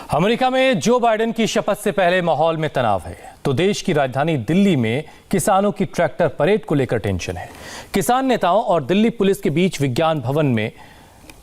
America में Joe Biden की शपथ से पहले माहौल में तनाव है, तो देश की राजधानी दिल्ली में किसानों की ट्रैक्टर परेड को लेकर टेंशन है। किसान नेताओं और दिल्ली पुलिस के बीच विज्ञान भवन में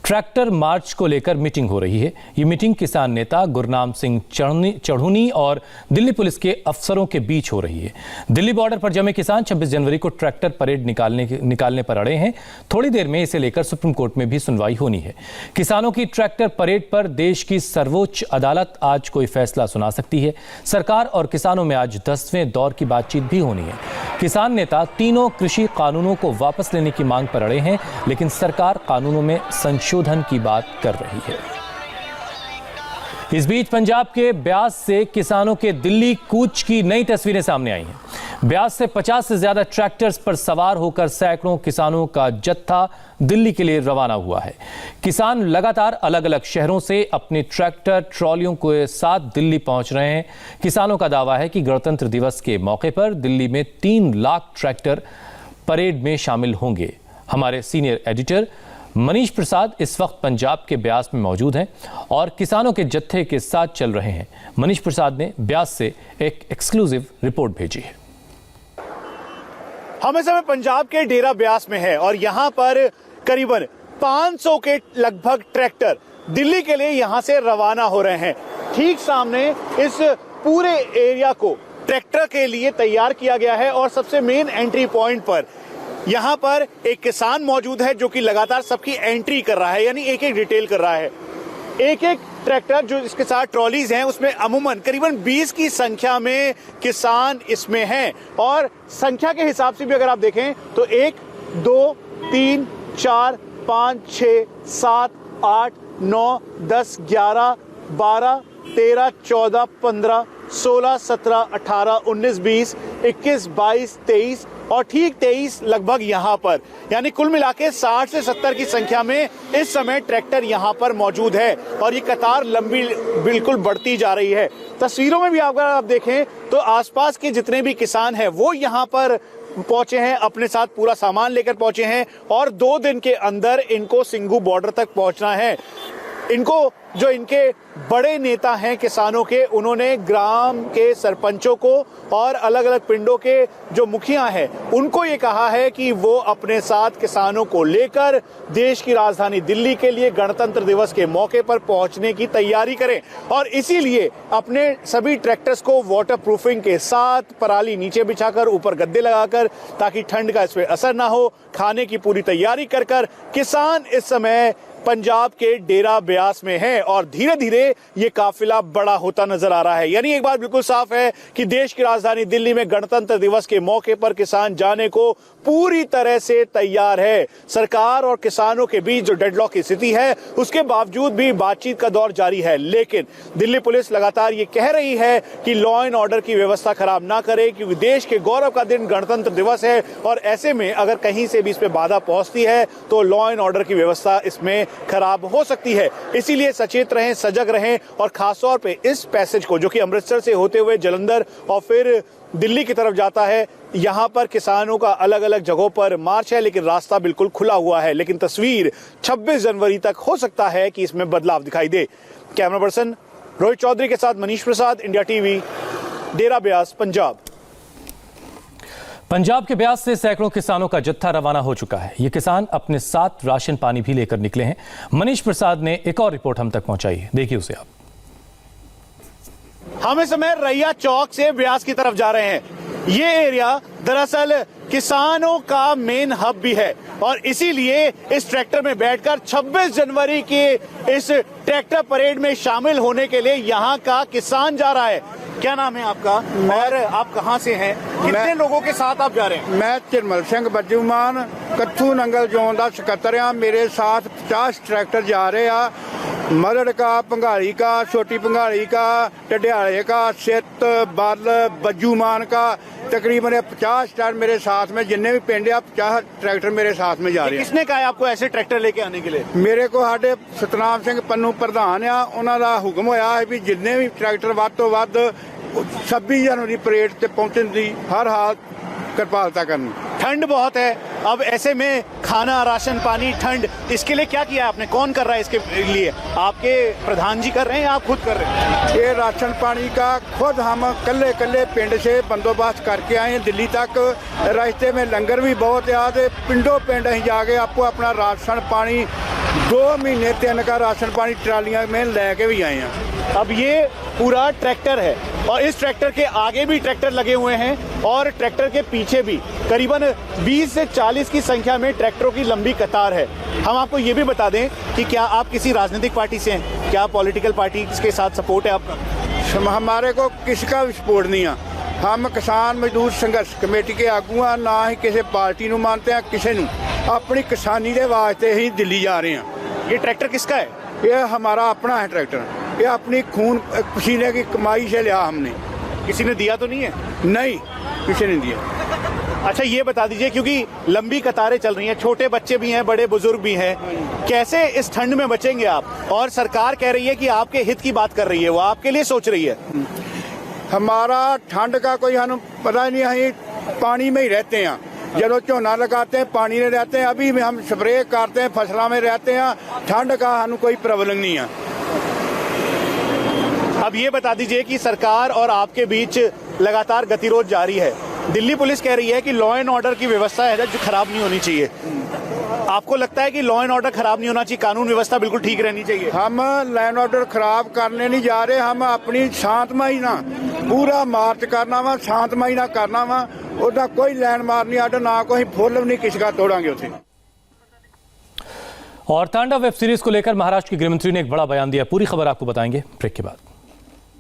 ट्रैक्टर मार्च को लेकर मीटिंग हो रही है। ये मीटिंग किसान नेता गुरनाम सिंह चढ़ूनी और दिल्ली पुलिस के अफसरों के बीच हो रही है। दिल्ली बॉर्डर पर जमे किसान 26 जनवरी को ट्रैक्टर परेड निकालने पर अड़े हैं। थोड़ी देर में इसे लेकर सुप्रीम कोर्ट में भी सुनवाई होनी है। किसानों की ट्रैक्टर परेड पर देश की सर्वोच्च अदालत आज कोई फैसला सुना सकती है। सरकार और किसानों में आज 10वें दौर की बातचीत भी होनी है। किसान नेता तीनों कृषि कानूनों को वापस लेने की मांग पर अड़े हैं, लेकिन सरकार कानूनों में संशोधन की बात कर रही है। इस बीच पंजाब के ब्यास से किसानों के दिल्ली कूच की नई तस्वीरें सामने आई हैं। ब्यास से 50 से ज्यादा ट्रैक्टर्स पर सवार होकर सैकड़ों किसानों का जत्था दिल्ली के लिए रवाना हुआ है। किसान लगातार अलग अलग शहरों से अपने ट्रैक्टर ट्रॉलियों के साथ दिल्ली पहुंच रहे हैं। किसानों का दावा है कि गणतंत्र दिवस के मौके पर दिल्ली में 3 लाख ट्रैक्टर परेड में शामिल होंगे। हमारे सीनियर एडिटर मनीष प्रसाद इस वक्त पंजाब के ब्यास में मौजूद हैं और किसानों के जत्थे के साथ चल रहे हैं। मनीष प्रसाद ने ब्यास से एक एक्सक्लूसिव रिपोर्ट भेजी है। हम इस समय पंजाब के डेरा ब्यास में है और यहाँ पर करीबन 500 के लगभग ट्रैक्टर दिल्ली के लिए यहाँ से रवाना हो रहे हैं। ठीक सामने इस पूरे एरिया को ट्रैक्टर के लिए तैयार किया गया है और सबसे मेन एंट्री पॉइंट पर यहाँ पर एक किसान मौजूद है जो कि लगातार सबकी एंट्री कर रहा है, यानी एक एक डिटेल कर रहा है। एक एक ट्रैक्टर जो इसके साथ ट्रॉलीज हैं उसमें अमूमन करीबन 20 की संख्या में किसान इसमें हैं और संख्या के हिसाब से भी अगर आप देखें तो 1 2 3 4 5 6 7 8 9 10 11 12 13 14 15 16 17 18 19 20 21 22 23 और ठीक 23 लगभग यहाँ पर, यानी कुल मिला के 60 से 70 की संख्या में इस समय ट्रैक्टर यहाँ पर मौजूद है और ये कतार लंबी बिल्कुल बढ़ती जा रही है। तस्वीरों में भी अगर आप देखें तो आसपास के जितने भी किसान हैं वो यहाँ पर पहुंचे हैं, अपने साथ पूरा सामान लेकर पहुंचे हैं और 2 दिन के अंदर इनको सिंघू बॉर्डर तक पहुंचना है। इनको जो इनके बड़े नेता हैं किसानों के, उन्होंने ग्राम के सरपंचों को और अलग अलग पिंडों के जो मुखिया हैं उनको ये कहा है कि वो अपने साथ किसानों को लेकर देश की राजधानी दिल्ली के लिए गणतंत्र दिवस के मौके पर पहुंचने की तैयारी करें और इसीलिए अपने सभी ट्रैक्टर्स को वाटर प्रूफिंग के साथ पराली नीचे बिछाकर ऊपर गद्दे लगाकर, ताकि ठंड का इस पर असर ना हो, खाने की पूरी तैयारी कर किसान इस समय पंजाब के डेरा ब्यास में है और धीरे धीरे ये काफिला बड़ा होता नजर आ रहा है। यानी एक बात बिल्कुल साफ है कि देश की राजधानी दिल्ली में गणतंत्र दिवस के मौके पर किसान जाने को पूरी तरह से तैयार है। सरकार और किसानों के बीच जो डेडलॉक की स्थिति है उसके बावजूद भी बातचीत का दौर जारी है, लेकिन दिल्ली पुलिस लगातार ये कह रही है कि लॉ एंड ऑर्डर की व्यवस्था खराब ना करे, क्योंकि देश के गौरव का दिन गणतंत्र दिवस है और ऐसे में अगर कहीं से भी इस पे बाधा पहुंचती है तो लॉ एंड ऑर्डर की व्यवस्था इसमें खराब हो सकती है। इसीलिए सचेत रहें, सजग रहें और खासतौर पे इस पैसेज को जो कि अमृतसर से होते हुए जलंधर और फिर दिल्ली की तरफ जाता है, यहाँ पर किसानों का अलग अलग जगहों पर मार्च है, लेकिन रास्ता बिल्कुल खुला हुआ है। लेकिन तस्वीर 26 जनवरी तक हो सकता है कि इसमें बदलाव दिखाई दे। कैमरा पर्सन रोहित चौधरी के साथ मनीष प्रसाद, इंडिया टीवी, डेरा ब्यास, पंजाब। पंजाब के ब्यास से सैकड़ों किसानों का जत्था रवाना हो चुका है। ये किसान अपने साथ राशन पानी भी लेकर निकले हैं। मनीष प्रसाद ने एक और रिपोर्ट हम तक पहुंचाई है, देखिए उसे आप। हम इस समय रैया चौक से ब्यास की तरफ जा रहे हैं। ये एरिया दरअसल किसानों का मेन हब भी है और इसीलिए इस ट्रैक्टर में बैठकर 26 जनवरी की इस ट्रैक्टर परेड में शामिल होने के लिए यहाँ का किसान जा रहा है। क्या नाम है आपका और आप कहाँ से हैं? कितने लोगों के साथ आप जा रहे हैं? मैं चिरमल सिंह बज्जूमान कत्थू नंगल जोन का सकत्तर हाँ। मेरे साथ 50 ट्रैक्टर जा रहे हैं। मरड़ का, भंगाली का, छोटी भंगाली का, टडियाले का, सित, बल, बज्जूमान का, तकरीबन 50 ट्रैक्टर मेरे साथ में, जितने भी पिंड है 50 ट्रैक्टर मेरे साथ में जा रहे हैं। किसने कहा है आपको ऐसे ट्रैक्टर लेके आने के लिए? मेरे को साडे सतनाम सिंह पन्नू प्रधान आ, उन्हों का हुक्म होया है भी जितने भी ट्रैक्टर वध तो वध 26 जनवरी परेड से पहुंचने की हर हाल कृपालता करनी। ठंड बहुत है, अब ऐसे में खाना, राशन पानी, ठंड, इसके लिए क्या किया है आपने? कौन कर रहा है इसके लिए? आपके प्रधान जी कर रहे हैं या आप खुद कर रहे हैं? ये राशन पानी का खुद हम कल्ले कल्ले पिंड से बंदोबस्त करके आए हैं दिल्ली तक। रास्ते में लंगर भी बहुत याद, पिंडों पिंड अं जाके आपको अपना राशन पानी 2 महीने 3 का राशन पानी ट्रालियां में लेके भी आए हैं। अब ये पूरा ट्रैक्टर है और इस ट्रैक्टर के आगे भी ट्रैक्टर लगे हुए हैं और ट्रैक्टर के पीछे भी करीबन 20 से 40 की संख्या में ट्रैक्टरों की लंबी कतार है। हम आपको ये भी बता दें कि क्या आप किसी राजनीतिक पार्टी से हैं? क्या पॉलिटिकल पार्टी के साथ सपोर्ट है आपका? हमारे को किसका भी सपोर्ट नहीं है। हम किसान मजदूर संघर्ष कमेटी के आगू हैं, ना ही किसी पार्टी ਨੂੰ मानते हैं, किसी ਨੂੰ अपनी किसानी के वास्ते ही दिल्ली जा रहे हैं। ये ट्रैक्टर किसका है? ये हमारा अपना है ट्रैक्टर, ये अपनी खून पसीने की कमाई से लिया हमने। किसी ने दिया तो नहीं है? नहीं, किसी ने दिया। अच्छा ये बता दीजिए, क्योंकि लंबी कतारें चल रही हैं, छोटे बच्चे भी हैं, बड़े बुजुर्ग भी हैं, कैसे इस ठंड में बचेंगे आप? और सरकार कह रही है कि आपके हित की बात कर रही है, वो आपके लिए सोच रही है। हमारा ठंड का कोई हमें पता नहीं, हम पानी में ही रहते हैं। जब झोना लगाते हैं पानी में रहते हैं, अभी में हम स्प्रे करते हैं, फसलों में रहते हैं, ठंड का हमें कोई प्रॉब्लम नहीं है। अब ये बता दीजिए कि सरकार और आपके बीच लगातार गतिरोध जारी है। दिल्ली पुलिस कह रही है कि लॉ एंड ऑर्डर की व्यवस्था है जो खराब नहीं होनी चाहिए। आपको लगता है कि लॉ एंड ऑर्डर खराब नहीं होना चाहिए, कानून व्यवस्था बिल्कुल ठीक रहनी चाहिए? हम लैंड ऑर्डर खराब करने नहीं जा रहे, हम अपनी शांतमई ना पूरा मार्च करना वा, शांतमई ना करना वा। उदा कोई लैंड मारनी आर्डर ना कोई फुल नहीं किसी का तोड़ांगे उसे। और तांडव वेब सीरीज को लेकर महाराष्ट्र के गृहमंत्री ने एक बड़ा बयान दिया। पूरी खबर आपको बताएंगे ब्रेक के बाद।